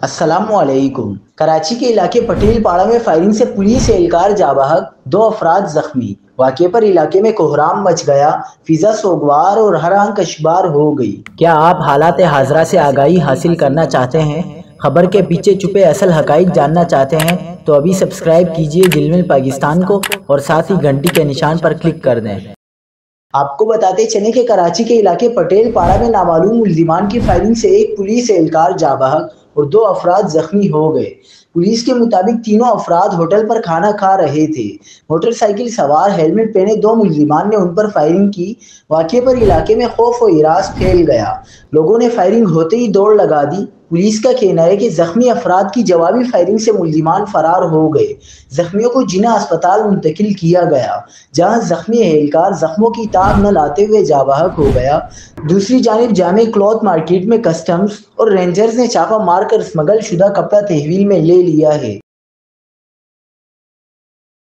अस्सलामुअलैकुम। कराची के इलाके पटेल पाड़ा में फायरिंग से पुलिस एहलकार जाँ बहक, 2 अफराद जख्मी। वाक़े पर इलाके में कोहराम मच गया, फिजा सोगवार और हर आंख कशबार हो गई। क्या आप हालात हाजरा से आगाही हासिल करना चाहते हैं? खबर के पीछे छुपे असल हकाइक जानना चाहते हैं तो अभी सब्सक्राइब कीजिए जिलमिल पाकिस्तान को और साथ ही घंटी के निशान पर क्लिक कर दें। आपको बताते चले कि कराची के इलाके पटेल पाड़ा में नामालूम मुल्जिमान की फायरिंग से एक पुलिस एहलकार जाँ बहक और 2 अफराद जख्मी हो गए। पुलिस के मुताबिक तीनों अफराद होटल पर खाना खा रहे थे। मोटरसाइकिल सवार हेलमेट पहने 2 मुल्जिमान ने उन पर फायरिंग की। वाक़े पर इलाके में खौफ और हिरास फैल गया। लोगों ने फायरिंग होते ही दौड़ लगा दी। पुलिस का कहना है कि जख्मी अफराद की जवाबी फायरिंग से मुल्जिमान फरार हो गए। जख्मियों को जिना अस्पताल मुंतकिल किया गया, जहां जख्मी एहलकार जख्मों की ताब न लाते हुए जाँ बहक हो गया। दूसरी जानिब जामे क्लॉथ मार्केट में कस्टम्स और रेंजर्स ने छापा मारकर स्मगल शुदा कपड़ा तहवील में ले लिया है।